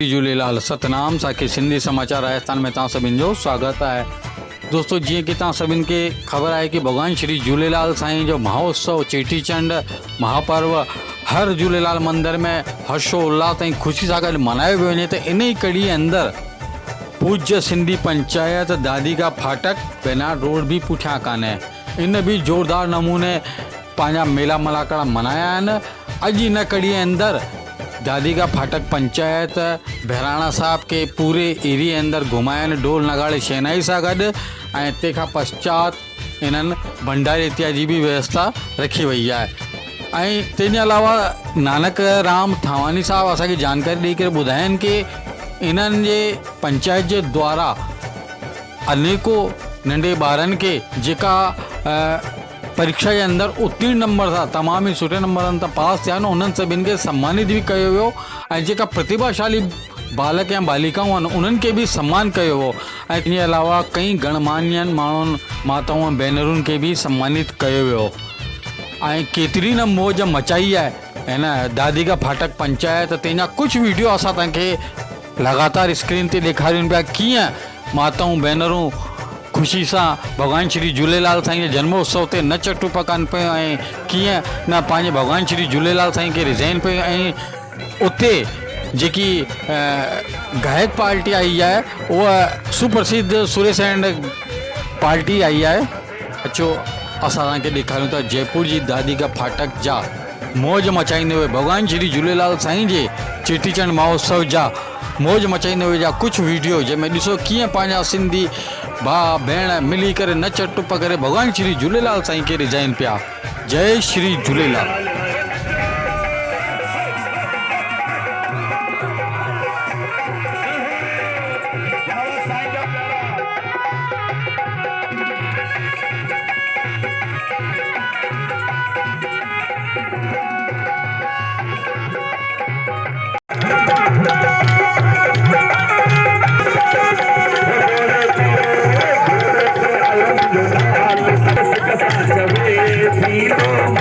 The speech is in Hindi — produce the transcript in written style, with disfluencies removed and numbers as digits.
झूलेलाल सतनाम साखी सिंधी समाचार राजस्थान में तव्हां सभिनि जो स्वागत है। दोस्तों, जीअं कि तव्हां सभिनि खे ख़बर आहे कि भॻवान श्री झूलेलाल साईं जो महोत्सव चेटीचंड महापर्व हर झूलेलाल मंदिर में हर्षोल्लास ऐं ख़ुशी सां गॾु मल्हायो पियो वञे। त इन ई कड़ी अंदरि पूज्य सिंधी पंचायत दादीगा फाटक बेनाड रोड भी पुठियां कान्हे, इन भी ज़ोरदार नमूने पंहिंजा मेला मलाकड़ा मल्हाया आहिनि। अॼु इन कड़ी अंदरि दादीगा फाटक पंचायत बहिराणा साहब के पूरे एरिए अंदर घुमायनि ढोल नगाड़े शहनाई सां गॾु, ऐं तंहिंखां पश्चात इन्हनि भंडारे इत्यादि जी भी व्यवस्था रखी वई आहे। ऐं तंहिंजे अलावा नानक राम थावानी साहब असांखे जानकारी ॾेई करे ॿुधाइनि कि इन्हनि जे पंचायत जे द्वारा अनेको नंढे ॿारनि खे जेका परीक्षा जे अंदरि उत्तीर्ण नंबर सां तमामु ई सुठे नंबरनि सां पास थिया आहिनि, उन्हनि सभिनि खे सम्मानित भी कयो वियो। ऐं जेका प्रतिभाशाली बालक या बालिकाऊं आहिनि उन्हनि खे भी सम्मान कयो वियो। ऐं इन अलावा कई गणमान्य माण्हुनि माताऊं ऐं भेनरुनि खे भी सम्मानित कयो वियो। ऐं केतिरी न मौज मचाई आहे हिन दादीगा फाटक पंचायत। तंहिंजा कुझु वीडियो असां तव्हांखे लगातार स्क्रीन ते ॾेखारियूं पिया कीअं माताऊं भेनरूं ख़ुशी सां भगवान श्री झूलेलाल साईं जे जन्मोत्सव ते नच टुप कनि पियूं, ऐं कीअं न पंहिंजे भगवान श्री झूलेलाल साईं खे रिज़ाइन पियूं। ऐं उते जेकी गायक पार्टी आई आहे उहा सुप्रसिद्ध सुरेश एंड पार्टी आई आहे। अचो असां तव्हांखे ॾेखारियूं था जयपुर जी दादीगा फाटक जा मौज मचाईंदे हुए भगवान श्री झूलेलाल साईं जे चेटीचंड महोत्सव जा मौज मचाईंदे हुए जा कुझु वीडियो, जंहिंमें ॾिसो कीअं पंहिंजा सिंधी भाउ भेण मिली करे नच टुप करे भगवान श्री झूलेलाल साईं खे रिझाइनि पिया। जय श्री झूलेलाल। Vivo